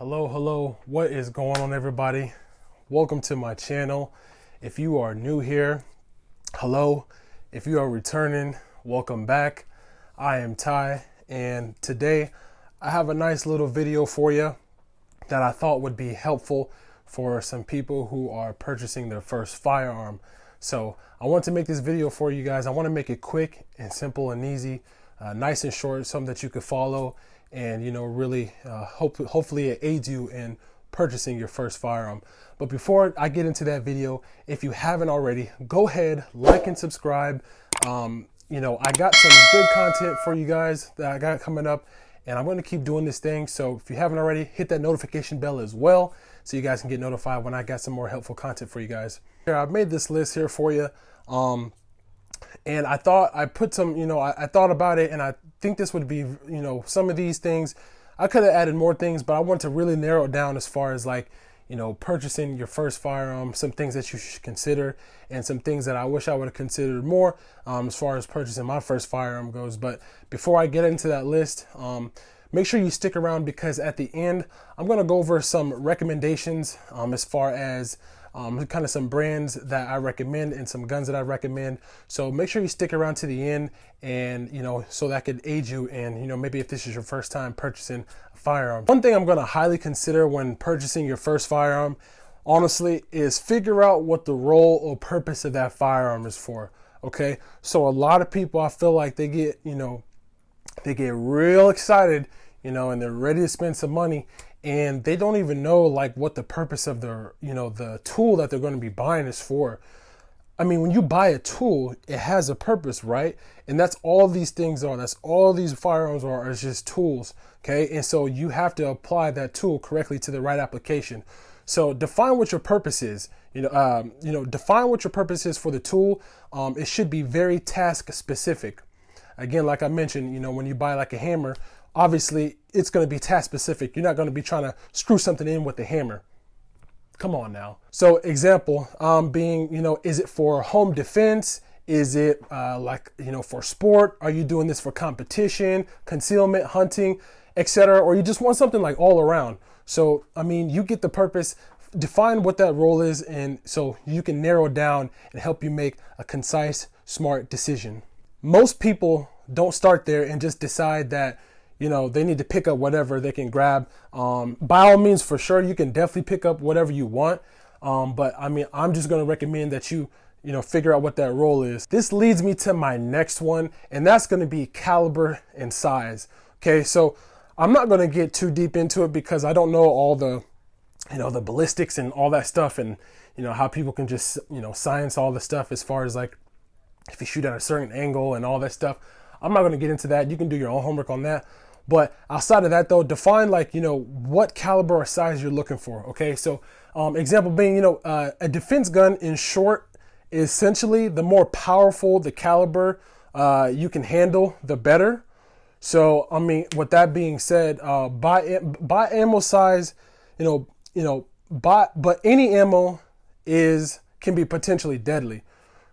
Hello, what is going on, everybody? Welcome to my channel. If you are new here, hello. If you are returning, welcome back. I am Ty, and today I have a nice little video for you that I thought would be helpful for some people who are purchasing their first firearm. So I want to make this video for you guys. I want to make it quick and simple and easy, nice and short, something that you could follow and really hopefully it aids you in purchasing your first firearm. But before I get into that video, if you haven't already, go ahead, like and subscribe. I got some good content for you guys that I got coming up, and I'm going to keep doing this thing. So if you haven't already, hit that notification bell as well so you guys can get notified when I got some more helpful content for you guys. Here, I've made this list here for you. And I thought I put some, I thought about it, and I think this would be, some of these things. I could have added more things, but I want to really narrow it down as far as purchasing your first firearm, some things that you should consider, and some things that I wish I would have considered more as far as purchasing my first firearm goes. But before I get into that list, make sure you stick around, because at the end, I'm going to go over some recommendations as far as kind of some brands that I recommend and some guns that I recommend. So make sure you stick around to the end, and so that could aid you in maybe if this is your first time purchasing a firearm. One thing I'm going to highly consider when purchasing your first firearm, honestly, is figure out what the role or purpose of that firearm is for. Okay, so a lot of people, I feel like they get real excited, and they're ready to spend some money, and they don't even know what the purpose of their, the tool that they're going to be buying is for. I mean, when you buy a tool, it has a purpose, right? And that's all these things are. That's all these firearms are, is just tools. Okay. And so you have to apply that tool correctly to the right application. So define what your purpose is. Define what your purpose is for the tool. It should be very task specific. Again, like I mentioned, when you buy a hammer, obviously it's going to be task specific. You're not going to be trying to screw something in with the hammer. Come on now. So example being, is it for home defense? Is it for sport? Are you doing this for competition, concealment, hunting, etc.? Or you just want something all around? So, I mean, you get the purpose, define what that role is, and so you can narrow it down and help you make a concise, smart decision. Most people don't start there and just decide that they need to pick up whatever they can grab. By all means, for sure, you can definitely pick up whatever you want. But I mean, I'm just going to recommend that you figure out what that role is. This leads me to my next one, and that's going to be caliber and size. Okay, so I'm not going to get too deep into it because I don't know all the, the ballistics and all that stuff, and how people can just, science all the stuff as far as if you shoot at a certain angle and all that stuff. I'm not going to get into that. You can do your own homework on that. But outside of that, though, define what caliber or size you're looking for. Okay, so example being, a defense gun, in short, is essentially the more powerful the caliber you can handle, the better. So I mean, with that being said, by ammo size, but any ammo can be potentially deadly.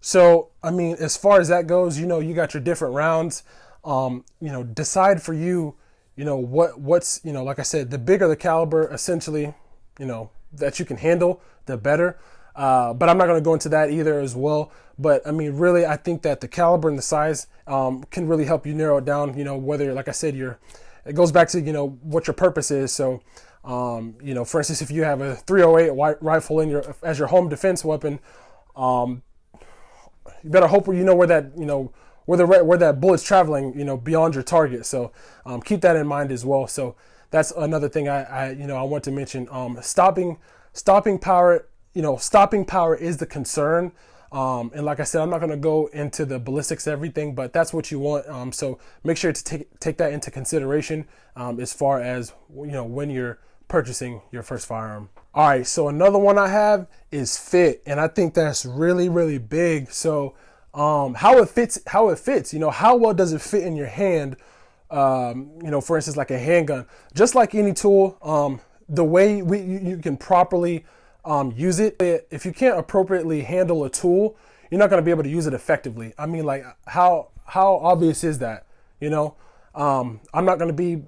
So I mean, as far as that goes, you got your different rounds. Decide for you, what's, like I said, the bigger the caliber, essentially, that you can handle, the better. But I'm not going to go into that either as well. But I mean, really, I think that the caliber and the size can really help you narrow it down, whether, like I said, it goes back to, what your purpose is. So, for instance, if you have a 308 rifle as your home defense weapon, you better hope where that, where that bullet's traveling, beyond your target. So keep that in mind as well. So that's another thing I want to mention. Stopping power, stopping power is the concern. And like I said, I'm not going to go into the ballistics, everything, but that's what you want. So make sure to take that into consideration as far as, when you're purchasing your first firearm. All right, so another one I have is fit, and I think that's really, really big. So how it fits, how well does it fit in your hand? For instance, like a handgun, just like any tool, the way you can properly use it. If you can't appropriately handle a tool, you're not going to be able to use it effectively. I mean, how obvious is that? I'm not going to be,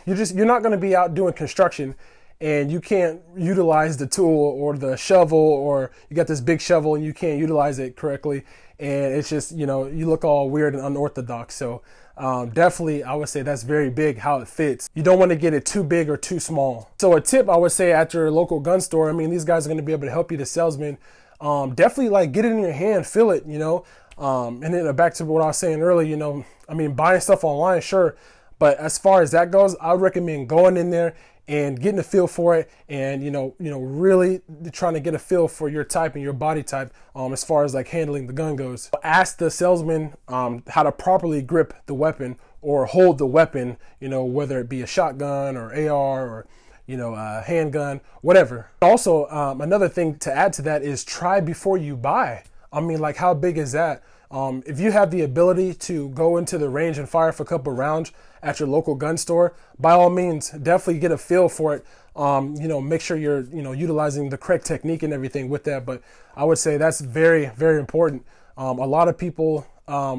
you're not going to be out doing construction and you can't utilize the tool or the shovel, or you got this big shovel and you can't utilize it correctly, and it's just, you know, you look all weird and unorthodox. So definitely I would say that's very big how it fits. You don't want to get it too big or too small. So a tip I would say at your local gun store, I mean, these guys are going to be able to help you, the salesman. Definitely like get it in your hand, feel it, you know. And then back to what I was saying earlier, you know, I mean, buying stuff online, sure, but as far as that goes, I recommend going in there and getting a feel for it, and you know, really trying to get a feel for your type and your body type, as far as like handling the gun goes. Ask the salesman how to properly grip the weapon or hold the weapon, you know, whether it be a shotgun or AR or, you know, a handgun, whatever. Also, another thing to add to that is try before you buy. I mean, like, how big is that? If you have the ability to go into the range and fire for a couple rounds at your local gun store, by all means, definitely get a feel for it. You know, make sure you're, you know, utilizing the correct technique and everything with that. But I would say that's very, very important. A lot of people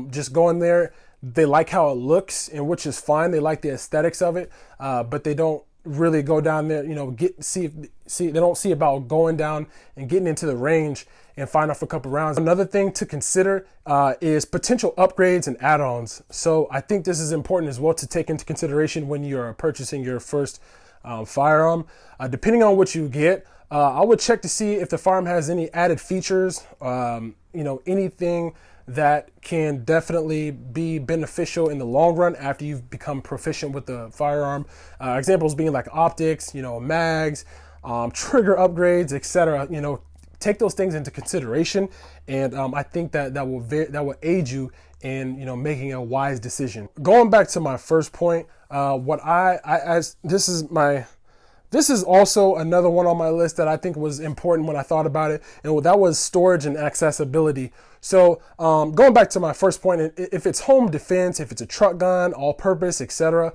just go in there, they like how it looks, and which is fine. They like the aesthetics of it, but they don't really go down there, you know, they don't see about going down and getting into the range and firing off a couple rounds. Another thing to consider is potential upgrades and add-ons. So I think this is important as well to take into consideration when you're purchasing your first firearm. Depending on what you get, I would check to see if the firearm has any added features, you know, anything that can definitely be beneficial in the long run after you've become proficient with the firearm. Examples being like optics, you know, mags, trigger upgrades, etc. You know, take those things into consideration, and I think that will aid you in, you know, making a wise decision. Going back to my first point, this is also another one on my list that I think was important when I thought about it, and that was storage and accessibility. So going back to my first point, if it's home defense, if it's a truck gun, all purpose, etc.,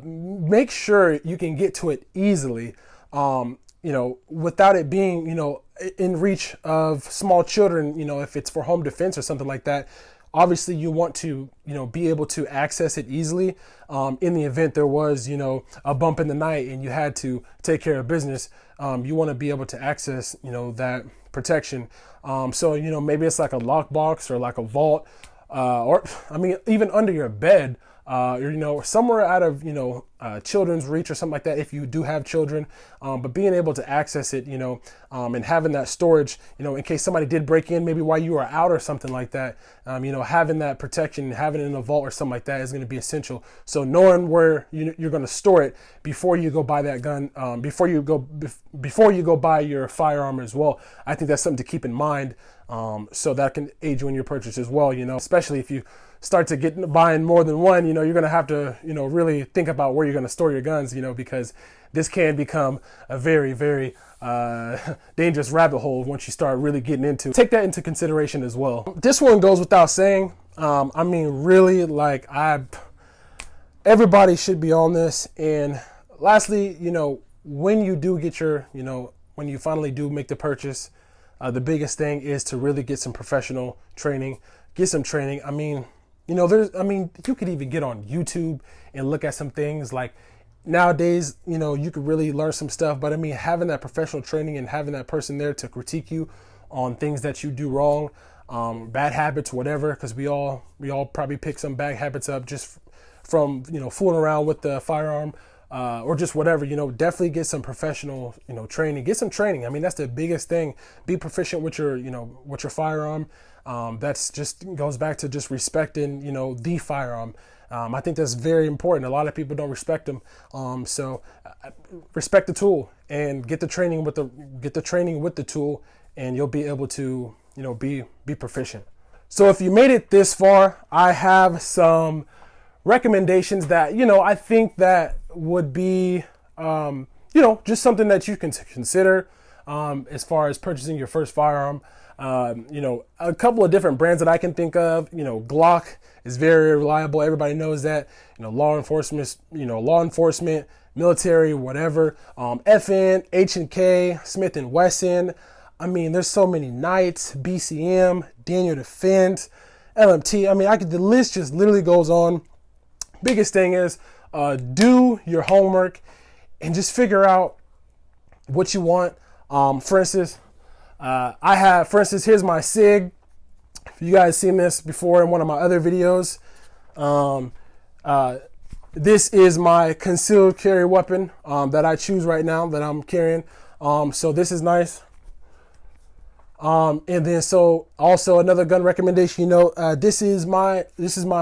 make sure you can get to it easily, you know, without it being, you know, in reach of small children. You know, if it's for home defense or something like that, obviously you want to, you know, be able to access it easily in the event there was, you know, a bump in the night and you had to take care of business. You want to be able to access, you know, that protection. So, you know, maybe it's like a lockbox or like a vault, or I mean, even under your bed, or, you know, somewhere out of, you know, children's reach or something like that, if you do have children. But being able to access it, you know, and having that storage, you know, in case somebody did break in, maybe while you were out or something like that, you know, having that protection, having it in a vault or something like that is going to be essential. So knowing where you're going to store it before you go buy that gun, before you go buy your firearm as well, I think that's something to keep in mind. So that can aid you in your purchase as well, you know, especially if you start to buying more than one, you know, you're going to have to, you know, really think about where you're going to store your guns, you know, because this can become a very, very dangerous rabbit hole once you start really getting into. Take that into consideration as well. This one goes without saying. I mean, really, like, everybody should be on this. And lastly, you know, when you do get your, you know, when you finally do make the purchase, the biggest thing is to really get some professional training, get some training. I mean, you know, you could even get on YouTube and look at some things. Like nowadays, you know, you could really learn some stuff, but I mean, having that professional training and having that person there to critique you on things that you do wrong, bad habits, whatever, because we all probably pick some bad habits up just from, you know, fooling around with the firearm, or just whatever, you know, definitely get some professional, you know, training, get some training. I mean, that's the biggest thing. Be proficient with your, you know, with your firearm. That's just goes back to just respecting, you know, the firearm. I think that's very important. A lot of people don't respect them. So respect the tool and get the training with the tool, and you'll be able to, you know, be proficient. So if you made it this far, I have some recommendations that, you know, I think that would be, you know, just something that you can consider as far as purchasing your first firearm. You know, a couple of different brands that I can think of. You know, Glock is very reliable. Everybody knows that. You know, law enforcement, military, whatever. FN, H&K, Smith and Wesson. I mean, there's so many Knights, BCM, Daniel Defense, LMT. I mean, the list just literally goes on. Biggest thing is do your homework and just figure out what you want. For instance, here's my Sig. If you guys seen this before in one of my other videos, this is my concealed carry weapon that I choose right now that I'm carrying. So this is nice. And then so also another gun recommendation, this is my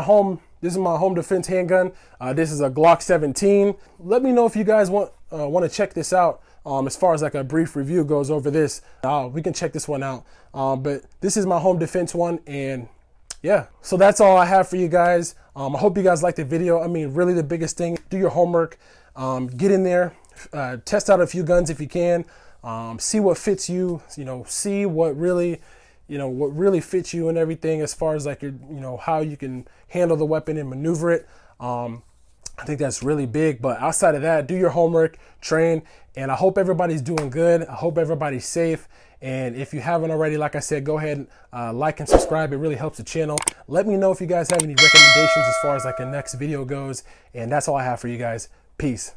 home defense handgun. This is a Glock 17. Let me know if you guys want to check this out. As far as like a brief review goes over this, we can check this one out. But this is my home defense one, and yeah, so that's all I have for you guys. I hope you guys liked the video. I mean, really the biggest thing, do your homework, get in there, test out a few guns if you can, see what fits you, see what really fits you and everything as far as like how you can handle the weapon and maneuver it. I think that's really big, but outside of that, do your homework, train, and I hope everybody's doing good. I hope everybody's safe. And if you haven't already, like I said, go ahead and like and subscribe. It really helps the channel. Let me know if you guys have any recommendations as far as like the next video goes. And that's all I have for you guys. Peace.